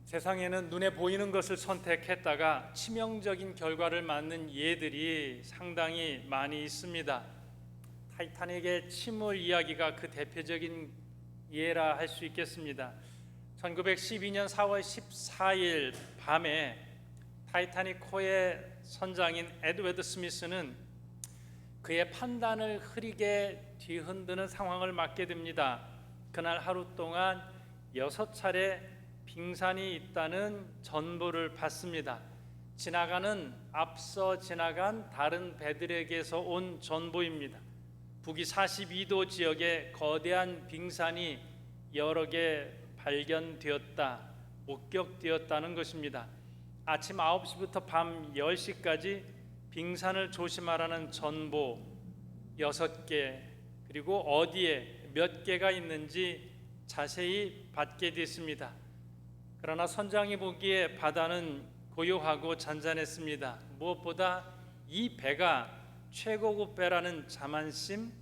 세상에는 눈에 보이는 것을 선택했다가 치명적인 결과를 맞는 예들이 상당히 많이 있습니다. 타이타닉의 침몰 이야기가 그 대표적인 예라 할 수 있겠습니다. 1912년 4월 14일 밤에 타이타닉호의 선장인 에드워드 스미스는 그의 판단을 흐리게 뒤흔드는 상황을 맞게 됩니다. 그날 하루 동안 6차례 빙산이 있다는 전보를 받습니다. 앞서 지나간 다른 배들에게서 온 전보입니다. 북위 42도 지역에 거대한 빙산이 여러 개 발견되었다, 목격되었다는 것입니다. 아침 9시부터 밤 10시까지 빙산을 조심하라는 전보 6개, 그리고 어디에 몇 개가 있는지 자세히 받게 됐습니다. 그러나 선장이 보기에 바다는 고요하고 잔잔했습니다. 무엇보다 이 배가 최고급 배라는 자만심,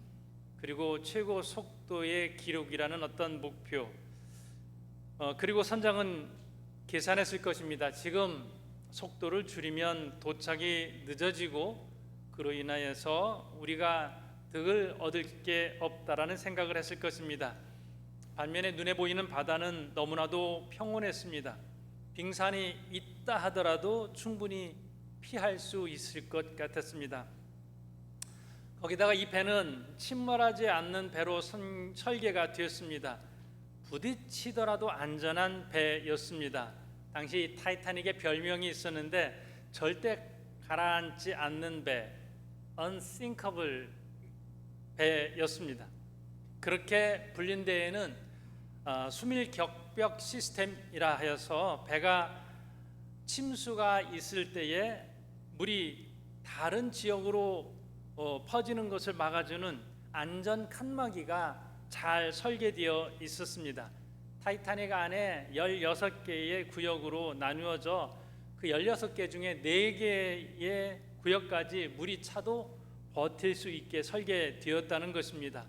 그리고 최고 속도의 기록이라는 어떤 목표, 그리고 선장은 계산했을 것입니다. 지금 속도를 줄이면 도착이 늦어지고 그로 인하여서 우리가 득을 얻을 게 없다라는 생각을 했을 것입니다. 반면에 눈에 보이는 바다는 너무나도 평온했습니다. 빙산이 있다 하더라도 충분히 피할 수 있을 것 같았습니다. 거기다가 이 배는 침몰하지 않는 배로 설계가 되었습니다. 부딪히더라도 안전한 배였습니다. 당시 타이타닉의 별명이 있었는데 절대 가라앉지 않는 배, unsinkable 배였습니다. 그렇게 불린 데에는 수밀 격벽 시스템이라 하여서 배가 침수가 있을 때에 물이 다른 지역으로 퍼지는 것을 막아주는 안전 칸막이가 잘 설계되어 있었습니다. 타이타닉 안에 16개의 구역으로 나누어져 그 16개 중에 4개의 구역까지 물이 차도 버틸 수 있게 설계되었다는 것입니다.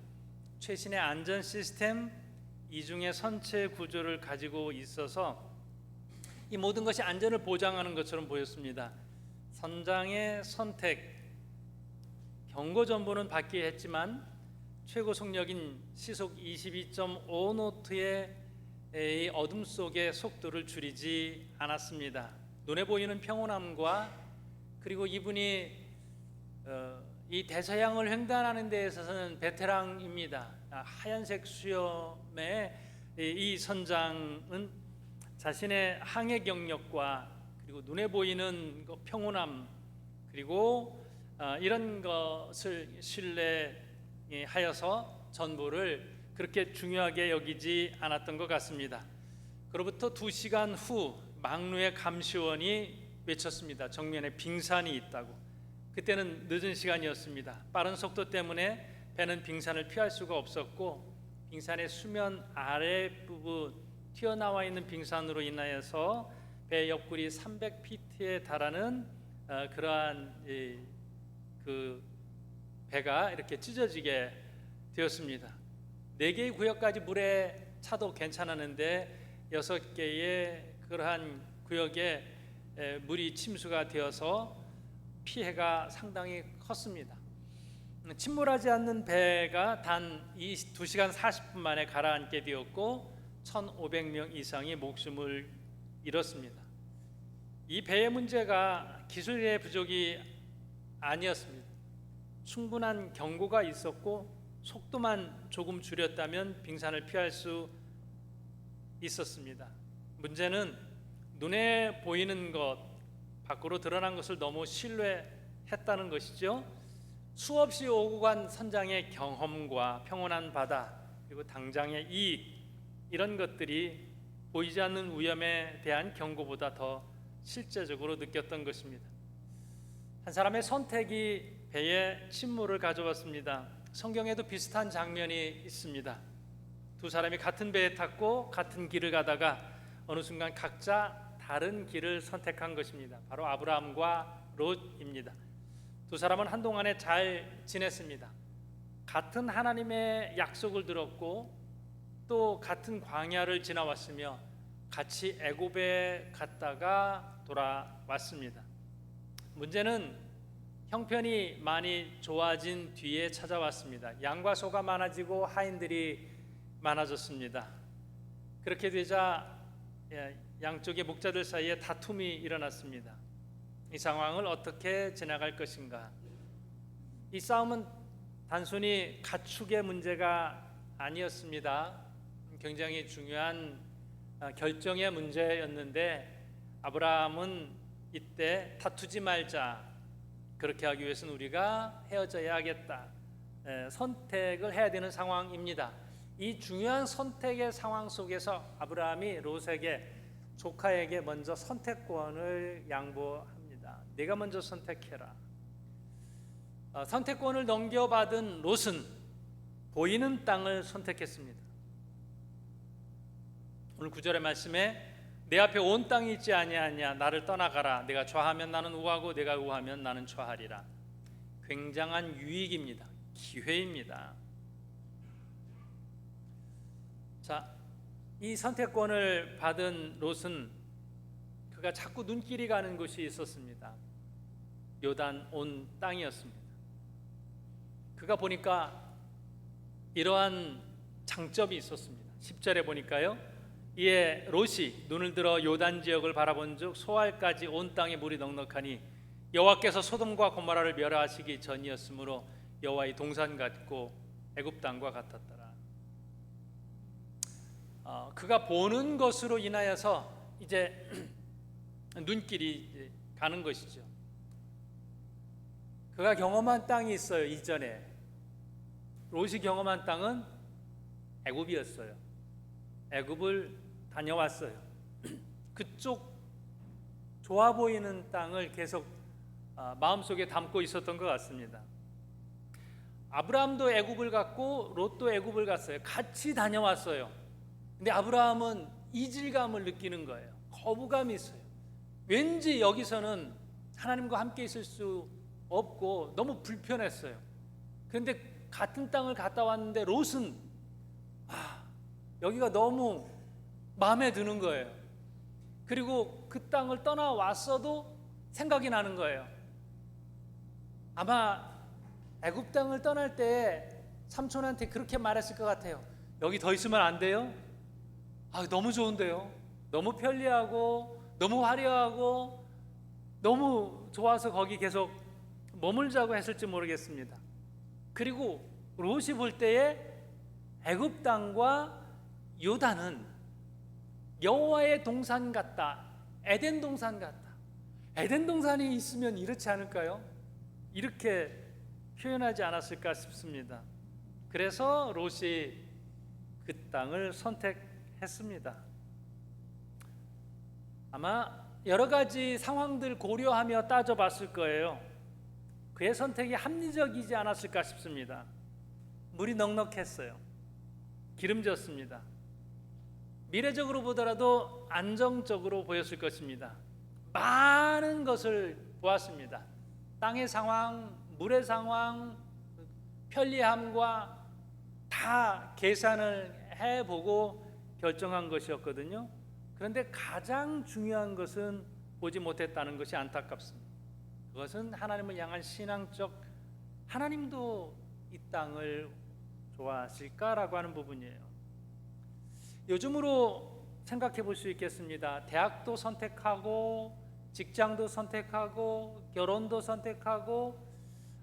최신의 안전 시스템, 이중의 선체 구조를 가지고 있어서 이 모든 것이 안전을 보장하는 것처럼 보였습니다. 선장의 선택, 경고 전보는 받게 했지만 최고 속력인 시속 22.5노트의 어둠 속의 속도를 줄이지 않았습니다. 눈에 보이는 평온함과 그리고 이분이 이 대서양을 횡단하는 데 있어서는 베테랑입니다. 하얀색 수염의 이 선장은 자신의 항해 경력과 그리고 눈에 보이는 평온함, 그리고 이런 것을 신뢰하여서 전보를 그렇게 중요하게 여기지 않았던 것 같습니다. 그로부터 2시간 후 막루의 감시원이 외쳤습니다. 정면에 빙산이 있다고. 그때는 늦은 시간이었습니다. 빠른 속도 때문에 배는 빙산을 피할 수가 없었고, 빙산의 수면 아랫부분 튀어나와 있는 빙산으로 인하여서 배 옆구리 300피트에 달하는 그러한 그 배가 이렇게 찢어지게 되었습니다. 4개의 구역까지 물에 차도 괜찮았는데 6개의 그러한 구역에 물이 침수가 되어서 피해가 상당히 컸습니다. 침몰하지 않는 배가 단 2시간 40분 만에 가라앉게 되었고 1,500명 이상이 목숨을 잃었습니다. 이 배의 문제가 기술의 부족이 아니었습니다. 충분한 경고가 있었고 속도만 조금 줄였다면 빙산을 피할 수 있었습니다. 문제는 눈에 보이는 것, 밖으로 드러난 것을 너무 신뢰했다는 것이죠. 수없이 오고 간 선장의 경험과 평온한 바다, 그리고 당장의 이익, 이런 것들이 보이지 않는 위험에 대한 경고보다 더 실제적으로 느꼈던 것입니다. 한 사람의 선택이 배의 침몰을 가져왔습니다. 성경에도 비슷한 장면이 있습니다. 두 사람이 같은 배에 탔고 같은 길을 가다가 어느 순간 각자 다른 길을 선택한 것입니다. 바로 아브라함과 롯입니다. 두 사람은 한동안에 잘 지냈습니다. 같은 하나님의 약속을 들었고 또 같은 광야를 지나왔으며 같이 애굽에 갔다가 돌아왔습니다. 문제는 형편이 많이 좋아진 뒤에 찾아왔습니다. 양과 소가 많아지고 하인들이 많아졌습니다. 그렇게 되자 양쪽의 목자들 사이에 다툼이 일어났습니다. 이 상황을 어떻게 지나갈 것인가? 이 싸움은 단순히 가축의 문제가 아니었습니다. 굉장히 중요한 결정의 문제였는데 아브라함은 이때 다투지 말자, 그렇게 하기 위해서는 우리가 헤어져야 하겠다, 선택을 해야 되는 상황입니다. 이 중요한 선택의 상황 속에서 아브라함이 롯에게, 조카에게 먼저 선택권을 양보합니다. 네가 먼저 선택해라. 선택권을 넘겨받은 롯은 보이는 땅을 선택했습니다. 오늘 9절의 말씀에 내 앞에 온 땅이 있지 아니하냐, 나를 떠나가라. 내가 좌하면 나는 우하고 내가 우하면 나는 좌하리라. 굉장한 유익입니다. 기회입니다. 자, 이 선택권을 받은 롯은 그가 자꾸 눈길이 가는 곳이 있었습니다. 요단 온 땅이었습니다. 그가 보니까 이러한 장점이 있었습니다. 10절에 보니까요, 이에 롯이 눈을 들어 요단 지역을 바라본즉 소알까지 온 땅에 물이 넉넉하니 여호와께서 소돔과 고모라를 멸하시기 전이었으므로 여호와의 동산 같고 애굽 땅과 같았더라. 그가 보는 것으로 인하여서 이제 눈길이 가는 것이죠. 그가 경험한 땅이 있어요. 이전에 롯이 경험한 땅은 애굽이었어요. 애굽을 다녀왔어요. 그쪽 좋아 보이는 땅을 계속 마음속에 담고 있었던 것 같습니다. 아브라함도 애굽을 갔고 롯도 애굽을 갔어요. 같이 다녀왔어요. 근데 아브라함은 이질감을 느끼는 거예요. 거부감이 있어요. 왠지 여기서는 하나님과 함께 있을 수 없고 너무 불편했어요. 그런데 같은 땅을 갔다 왔는데 롯은 여기가 너무 마음에 드는 거예요. 그리고 그 땅을 떠나왔어도 생각이 나는 거예요. 아마 애굽 땅을 떠날 때 삼촌한테 그렇게 말했을 것 같아요. 여기 더 있으면 안 돼요? 너무 좋은데요. 너무 편리하고 너무 화려하고 너무 좋아서 거기 계속 머물자고 했을지 모르겠습니다. 그리고 롯이 볼 때에 애굽 땅과 요단은 여호와의 동산 같다, 에덴 동산 같다. 에덴 동산이 있으면 이렇지 않을까요? 이렇게 표현하지 않았을까 싶습니다. 그래서 롯이 그 땅을 선택했습니다. 아마 여러 가지 상황들 고려하며 따져봤을 거예요. 그의 선택이 합리적이지 않았을까 싶습니다. 물이 넉넉했어요. 기름졌습니다. 미래적으로 보더라도 안정적으로 보였을 것입니다. 많은 것을 보았습니다. 땅의 상황, 물의 상황, 편리함과 다 계산을 해보고 결정한 것이었거든요. 그런데 가장 중요한 것은 보지 못했다는 것이 안타깝습니다. 그것은 하나님을 향한 신앙적, 하나님도 이 땅을 좋아하실까라고 하는 부분이에요. 요즘으로 생각해 볼 수 있겠습니다. 대학도 선택하고 직장도 선택하고 결혼도 선택하고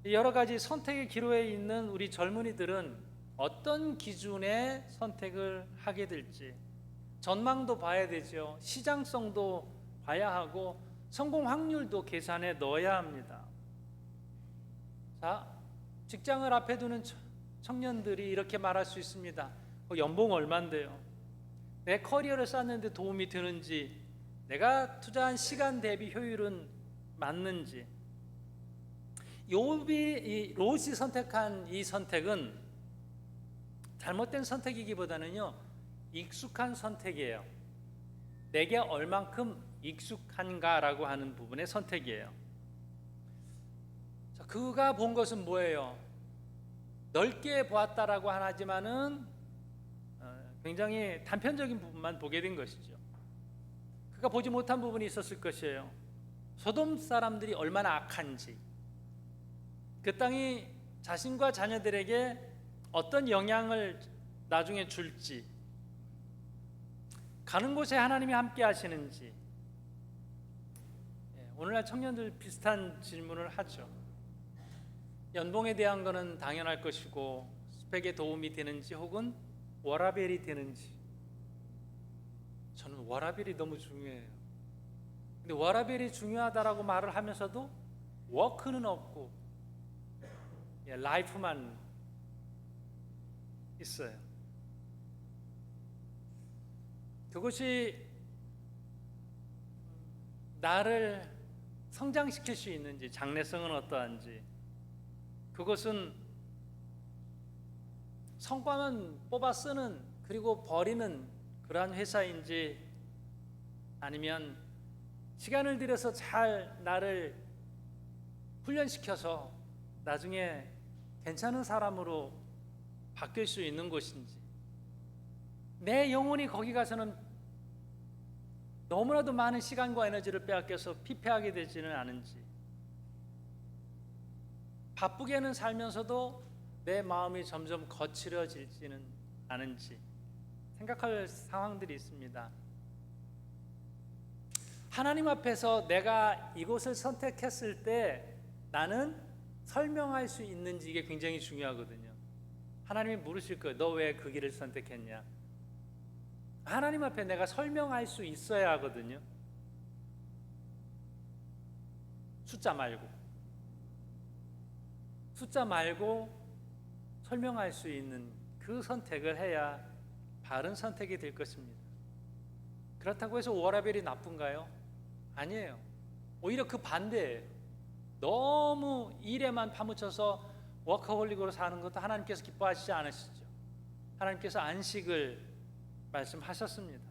여러 가지 선택의 기로에 있는 우리 젊은이들은 어떤 기준의 선택을 하게 될지 전망도 봐야 되죠. 시장성도 봐야 하고 성공 확률도 계산에 넣어야 합니다. 자, 직장을 앞에 두는 청년들이 이렇게 말할 수 있습니다. 연봉 얼만데요? 내 커리어를 쌓는데 도움이 되는지, 내가 투자한 시간 대비 효율은 맞는지. 롯이 선택한 이 선택은 잘못된 선택이기보다는요, 익숙한 선택이에요. 내게 얼만큼 익숙한가라고 하는 부분의 선택이에요. 자, 그가 본 것은 뭐예요? 넓게 보았다라고 하지만은 굉장히 단편적인 부분만 보게 된 것이죠. 그가 보지 못한 부분이 있었을 것이에요. 소돔 사람들이 얼마나 악한지, 그 땅이 자신과 자녀들에게 어떤 영향을 나중에 줄지, 가는 곳에 하나님이 함께 하시는지. 오늘날 청년들 비슷한 질문을 하죠. 연봉에 대한 거는 당연할 것이고 스펙에 도움이 되는지 혹은 워라밸이 되는지. 저는 워라밸이 너무 중요해요. 근데 워라밸이 중요하다라고 말을 하면서도 워크는 없고 라이프만 있어요. 그것이 나를 성장시킬 수 있는지, 장래성은 어떠한지, 그것은 성과만 뽑아 쓰는 그리고 버리는 그러한 회사인지, 아니면 시간을 들여서 잘 나를 훈련시켜서 나중에 괜찮은 사람으로 바뀔 수 있는 곳인지, 내 영혼이 거기 가서는 너무나도 많은 시간과 에너지를 빼앗겨서 피폐하게 되지는 않은지, 바쁘게는 살면서도 내 마음이 점점 거칠어지지는 않은지 생각할 상황들이 있습니다. 하나님 앞에서 내가 이곳을 선택했을 때 나는 설명할 수 있는지, 이게 굉장히 중요하거든요. 하나님이 물으실 거예요. 너 왜 그 길을 선택했냐? 하나님 앞에 내가 설명할 수 있어야 하거든요. 숫자 말고 설명할 수 있는 그 선택을 해야 바른 선택이 될 것입니다. 그렇다고 해서 워라밸이 나쁜가요? 아니에요. 오히려 그 반대예요. 너무 일에만 파묻혀서 워커홀릭으로 사는 것도 하나님께서 기뻐하시지 않으시죠. 하나님께서 안식을 말씀하셨습니다.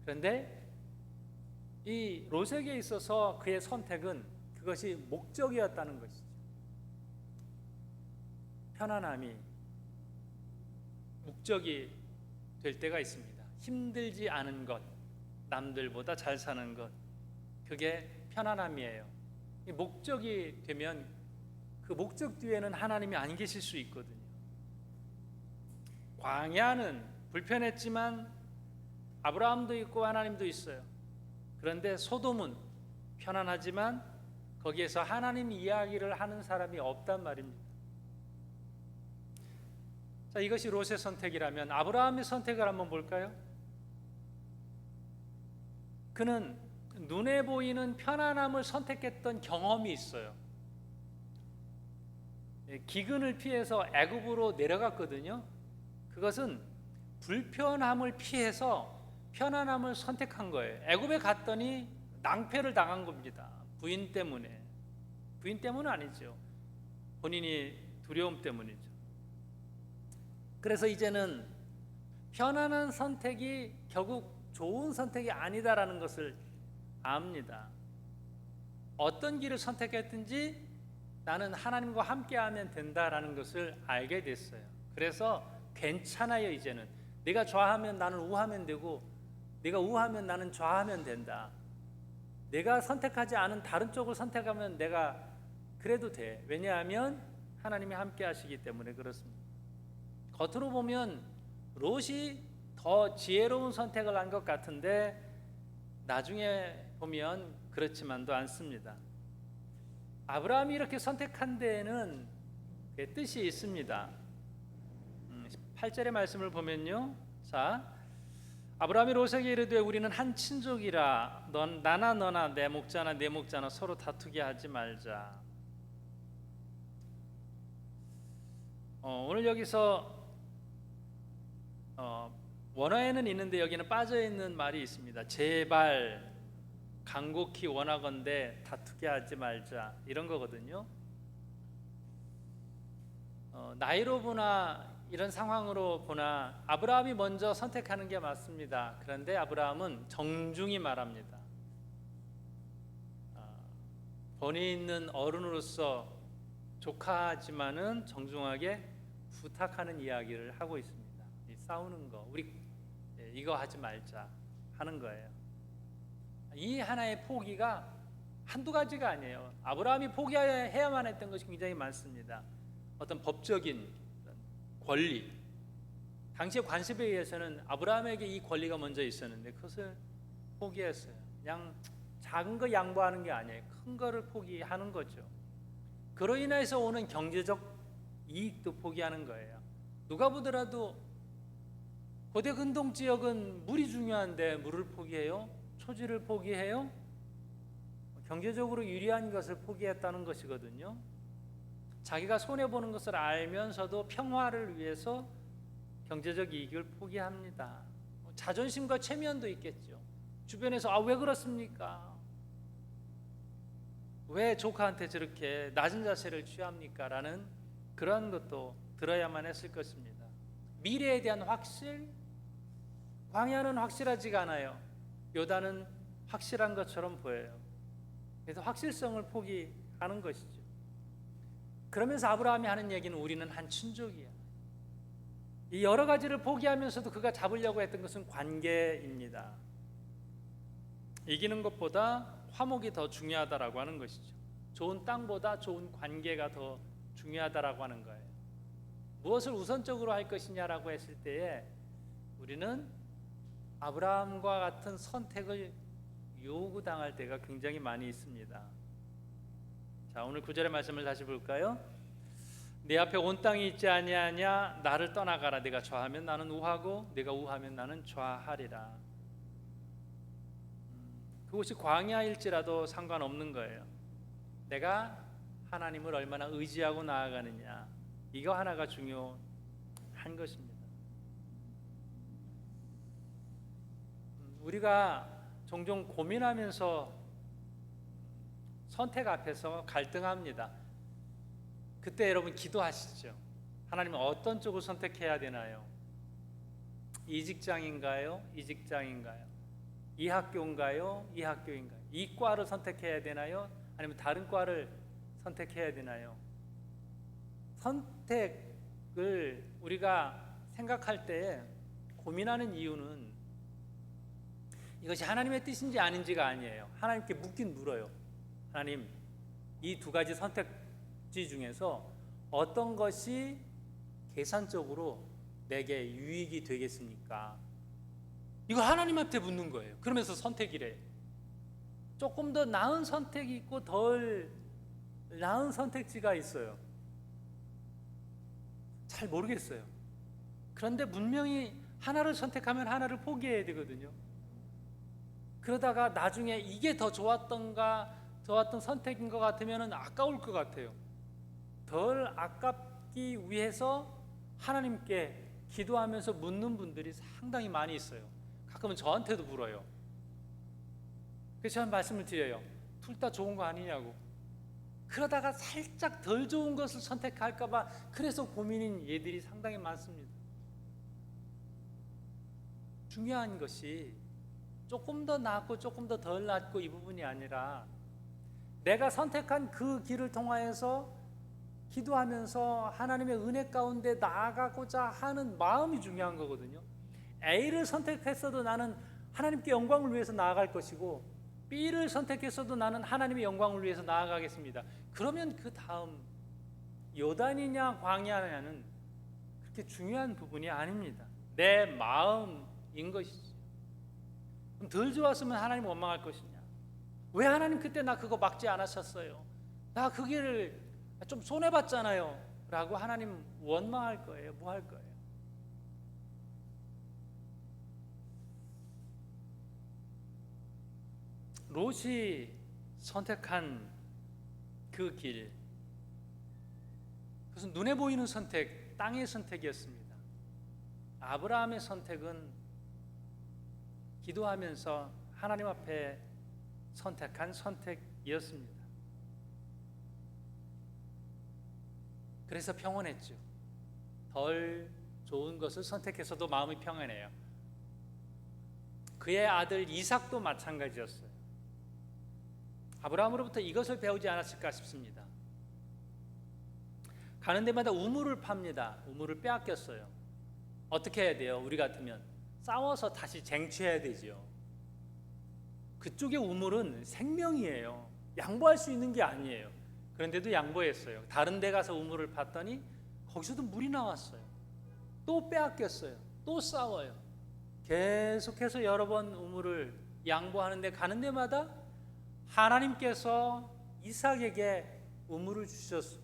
그런데 이 롯에게 있어서 그의 선택은 그것이 목적이었다는 것이죠. 편안함이 목적이 될 때가 있습니다. 힘들지 않은 것, 남들보다 잘 사는 것, 그게 편안함이에요. 이 목적이 되면 그 목적 뒤에는 하나님이 안 계실 수 있거든요. 광야는 불편했지만 아브라함도 있고 하나님도 있어요. 그런데 소돔은 편안하지만 거기에서 하나님 이야기를 하는 사람이 없단 말입니다. 자, 이것이 롯의 선택이라면 아브라함의 선택을 한번 볼까요? 그는 눈에 보이는 편안함을 선택했던 경험이 있어요. 기근을 피해서 애굽으로 내려갔거든요. 그것은 불편함을 피해서 편안함을 선택한 거예요. 애굽에 갔더니 낭패를 당한 겁니다. 부인 때문에. 부인 때문은 아니죠. 본인이 두려움 때문이죠. 그래서 이제는 편안한 선택이 결국 좋은 선택이 아니다라는 것을 압니다. 어떤 길을 선택했든지 나는 하나님과 함께하면 된다라는 것을 알게 됐어요. 그래서 괜찮아요. 이제는 네가 좌하면 나는 우하면 되고, 네가 우하면 나는 좌하면 된다. 내가 선택하지 않은 다른 쪽을 선택하면 내가 그래도 돼. 왜냐하면 하나님이 함께 하시기 때문에 그렇습니다. 겉으로 보면 롯이 더 지혜로운 선택을 한 것 같은데 나중에 보면 그렇지만도 않습니다. 아브라함이 이렇게 선택한 데에는 뜻이 있습니다. 8절의 말씀을 보면요. 자, 아브라함이 롯에게 이르되 우리는 한 친족이라 나나 너나 내 목자나 내 목자나 서로 다투게 하지 말자. 오늘 여기서 원어에는 있는데 여기는 빠져있는 말이 있습니다. 제발 간곡히 원하건대 다투게 하지 말자, 이런 거거든요. 나이로 보나 이런 상황으로 보나 아브라함이 먼저 선택하는 게 맞습니다. 그런데 아브라함은 정중히 말합니다. 본의 있는 어른으로서 조카지만은 정중하게 부탁하는 이야기를 하고 있습니다. 이 싸우는 거, 우리 이거 하지 말자 하는 거예요. 이 하나의 포기가 한두 가지가 아니에요. 아브라함이 포기해야만 했던 것이 굉장히 많습니다. 어떤 법적인 권리, 당시의 관습에 의해서는 아브라함에게 이 권리가 먼저 있었는데 그것을 포기했어요. 그냥 작은 거 양보하는 게 아니에요. 큰 거를 포기하는 거죠. 그로 인해서 오는 경제적 이익도 포기하는 거예요. 누가 보더라도 고대 근동 지역은 물이 중요한데 물을 포기해요? 초지를 포기해요? 경제적으로 유리한 것을 포기했다는 것이거든요. 자기가 손해보는 것을 알면서도 평화를 위해서 경제적 이익을 포기합니다. 자존심과 체면도 있겠죠. 주변에서 왜 그렇습니까? 왜 조카한테 저렇게 낮은 자세를 취합니까? 라는 그런 것도 들어야만 했을 것입니다. 미래에 대한 확실, 광야는 확실하지가 않아요. 요단은 확실한 것처럼 보여요. 그래서 확실성을 포기하는 것이죠. 그러면서 아브라함이 하는 얘기는 우리는 한 친족이야. 이 여러 가지를 포기하면서도 그가 잡으려고 했던 것은 관계입니다. 이기는 것보다 화목이 더 중요하다라고 하는 것이죠. 좋은 땅보다 좋은 관계가 더 중요하다라고 하는 거예요. 무엇을 우선적으로 할 것이냐라고 했을 때에 우리는 아브라함과 같은 선택을 요구당할 때가 굉장히 많이 있습니다. 자, 오늘 9절의 말씀을 다시 볼까요? 내 앞에 온 땅이 있지 아니하냐? 나를 떠나가라. 내가 좌하면 나는 우하고 내가 우하면 나는 좌하리라. 그곳이 광야일지라도 상관없는 거예요. 내가 하나님을 얼마나 의지하고 나아가느냐, 이거 하나가 중요한 것입니다. 우리가 종종 고민하면서 선택 앞에서 갈등합니다. 그때 여러분 기도하시죠. 하나님은 어떤 쪽을 선택해야 되나요? 이 직장인가요? 이 직장인가요? 이 학교인가요? 이 학교인가요? 이 과를 선택해야 되나요? 아니면 다른 과를 선택해야 되나요? 선택을 우리가 생각할 때 고민하는 이유는 이것이 하나님의 뜻인지 아닌지가 아니에요. 하나님께 묻긴 물어요. 하나님, 이 두 가지 선택지 중에서 어떤 것이 계산적으로 내게 유익이 되겠습니까? 이거 하나님한테 묻는 거예요. 그러면서 선택이래. 조금 더 나은 선택이 있고 덜 나은 선택지가 있어요. 잘 모르겠어요. 그런데 분명히 하나를 선택하면 하나를 포기해야 되거든요. 그러다가 나중에 이게 더 좋았던 선택인 것 같으면 아까울 것 같아요. 덜 아깝기 위해서 하나님께 기도하면서 묻는 분들이 상당히 많이 있어요. 가끔은 저한테도 물어요. 그래서 저는 말씀을 드려요. 둘 다 좋은 거 아니냐고. 그러다가 살짝 덜 좋은 것을 선택할까 봐 그래서 고민인 예들이 상당히 많습니다. 중요한 것이 조금 더 낫고 조금 더 덜 낫고 이 부분이 아니라 내가 선택한 그 길을 통하여서 기도하면서 하나님의 은혜 가운데 나아가고자 하는 마음이 중요한 거거든요. A를 선택했어도 나는 하나님께 영광을 위해서 나아갈 것이고 B를 선택했어도 나는 하나님의 영광을 위해서 나아가겠습니다. 그러면 그 다음 요단이냐 광야냐는 그렇게 중요한 부분이 아닙니다. 내 마음인 것이지. 그럼 덜 좋았으면 하나님 원망할 것이냐? 왜 하나님 그때 나 그거 막지 않으셨어요? 나 그 길을 좀 손해봤잖아요 라고 하나님 원망할 거예요? 뭐 할 거예요? 롯이 선택한 그 길, 그것은 눈에 보이는 선택, 땅의 선택이었습니다. 아브라함의 선택은 기도하면서 하나님 앞에 선택한 선택이었습니다. 그래서 평온했죠. 덜 좋은 것을 선택해서도 마음이 평안해요. 그의 아들 이삭도 마찬가지였어요. 아브라함으로부터 이것을 배우지 않았을까 싶습니다. 가는 데마다 우물을 팝니다. 우물을 빼앗겼어요. 어떻게 해야 돼요? 우리 같으면 싸워서 다시 쟁취해야 되죠. 그쪽의 우물은 생명이에요. 양보할 수 있는 게 아니에요. 그런데도 양보했어요. 다른 데 가서 우물을 팠더니 거기서도 물이 나왔어요. 또 빼앗겼어요. 또 싸워요. 계속해서 여러 번 우물을 양보하는데 가는 데마다 하나님께서 이삭에게 우물을 주셨어요.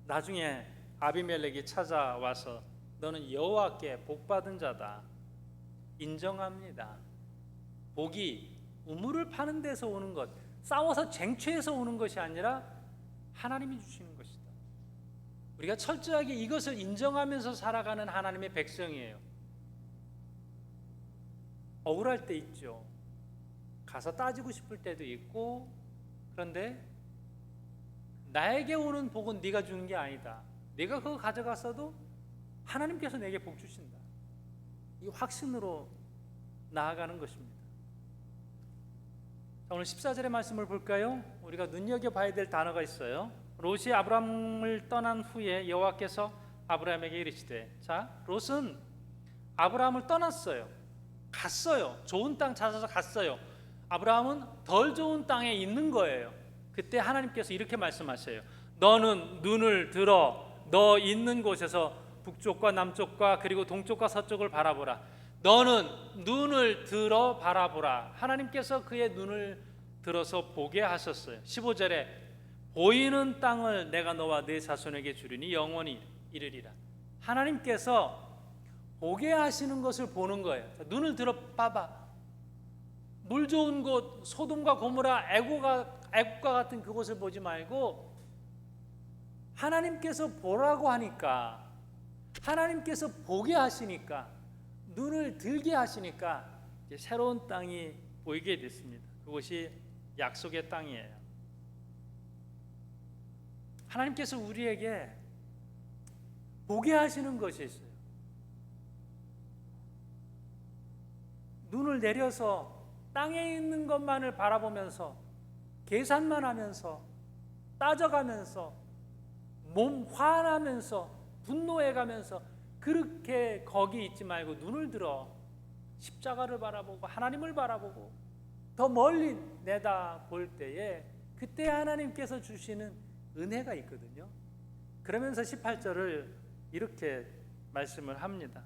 나중에 아비멜렉이 찾아와서 너는 여호와께 복받은 자다 인정합니다. 복이 우물을 파는 데서 오는 것, 싸워서 쟁취해서 오는 것이 아니라 하나님이 주시는 것이다. 우리가 철저하게 이것을 인정하면서 살아가는 하나님의 백성이에요. 억울할 때 있죠. 가서 따지고 싶을 때도 있고, 그런데 나에게 오는 복은 네가 주는 게 아니다. 내가 그거 가져갔어도 하나님께서 내게 복 주신다. 이 확신으로 나아가는 것입니다. 자, 오늘 14절의 말씀을 볼까요? 우리가 눈여겨봐야 될 단어가 있어요. 롯이 아브람을 떠난 후에 여호와께서 아브람에게 이르시되, 자, 롯은 아브람을 떠났어요. 갔어요. 좋은 땅 찾아서 갔어요. 아브라함은 덜 좋은 땅에 있는 거예요. 그때 하나님께서 이렇게 말씀하셔요. 너는 눈을 들어 너 있는 곳에서 북쪽과 남쪽과 그리고 동쪽과 서쪽을 바라보라. 너는 눈을 들어 바라보라. 하나님께서 그의 눈을 들어서 보게 하셨어요. 15절에 보이는 땅을 내가 너와 네 자손에게 주리니 영원히 이르리라. 하나님께서 보게 하시는 것을 보는 거예요. 눈을 들어 봐봐. 물 좋은 곳 소돔과 고모라 애국과 같은 그곳을 보지 말고 하나님께서 보라고 하니까, 하나님께서 보게 하시니까, 눈을 들게 하시니까 이제 새로운 땅이 보이게 됐습니다. 그것이 약속의 땅이에요. 하나님께서 우리에게 보게 하시는 것이 있어요. 눈을 내려서 땅에 있는 것만을 바라보면서 계산만 하면서 따져가면서 몸 화나면서 분노해가면서 그렇게 거기 있지 말고 눈을 들어 십자가를 바라보고 하나님을 바라보고 더 멀리 내다볼 때에 그때 하나님께서 주시는 은혜가 있거든요. 그러면서 18절을 이렇게 말씀을 합니다.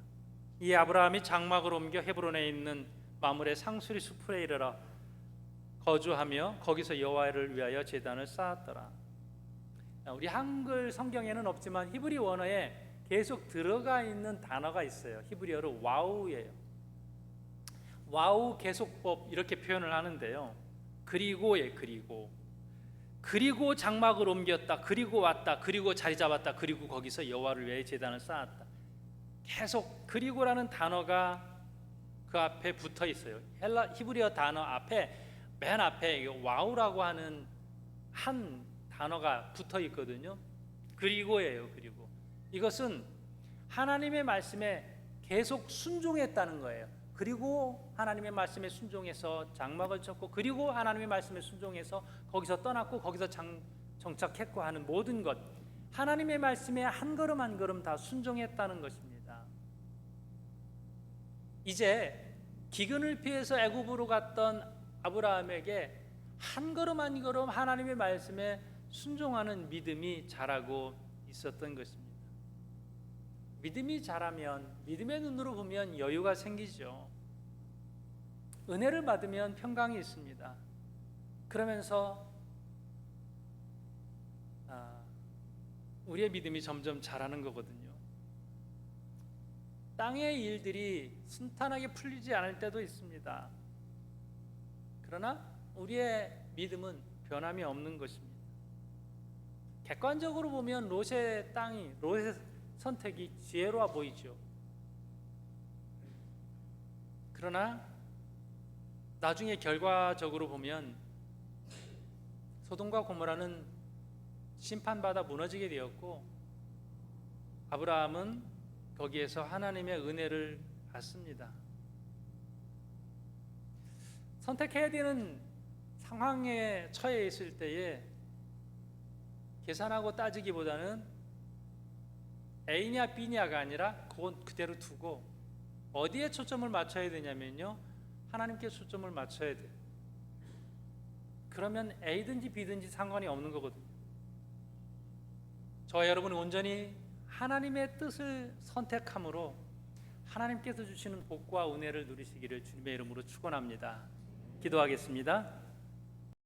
이 아브라함이 장막을 옮겨 헤브론에 있는 마므레 상수리 숲에 이르러 거주하며 거기서 여호와를 위하여 제단을 쌓았더라. 우리 한글 성경에는 없지만 히브리 원어에 계속 들어가 있는 단어가 있어요. 히브리어로 와우예요. 와우 계속법 이렇게 표현을 하는데요. 그리고예, 그리고 장막을 옮겼다. 그리고 왔다. 그리고 자리 잡았다. 그리고 거기서 여호와를 위하여 제단을 쌓았다. 계속 그리고라는 단어가 그 앞에 붙어 있어요. 히브리어 단어 앞에 맨 앞에 와우라고 하는 한 단어가 붙어 있거든요. 그리고예요. 그리고 이것은 하나님의 말씀에 계속 순종했다는 거예요. 그리고 하나님의 말씀에 순종해서 장막을 쳤고, 그리고 하나님의 말씀에 순종해서 거기서 떠났고 거기서 정착했고 하는 모든 것, 하나님의 말씀에 한 걸음 한 걸음 다 순종했다는 것입니다. 이제 기근을 피해서 애굽으로 갔던 아브라함에게 한 걸음 한 걸음 하나님의 말씀에 순종하는 믿음이 자라고 있었던 것입니다. 믿음이 자라면, 믿음의 눈으로 보면 여유가 생기죠. 은혜를 받으면 평강이 있습니다. 그러면서 우리의 믿음이 점점 자라는 거거든요. 땅의 일들이 순탄하게 풀리지 않을 때도 있습니다. 그러나 우리의 믿음은 변함이 없는 것입니다. 객관적으로 보면 롯의 선택이 지혜로워 보이죠. 그러나 나중에 결과적으로 보면 소돔과 고모라는 심판받아 무너지게 되었고, 아브라함은 거기에서 하나님의 은혜를 받습니다. 선택해야 되는 상황에 처해 있을 때에 계산하고 따지기보다는 A냐 B냐가 아니라 그건 그대로 두고 어디에 초점을 맞춰야 되냐면요, 하나님께 초점을 맞춰야 돼요. 그러면 A든지 B든지 상관이 없는 거거든요. 저와 여러분은 온전히 하나님의 뜻을 선택함으로 하나님께서 주시는 복과 은혜를 누리시기를 주님의 이름으로 축원합니다. 기도하겠습니다.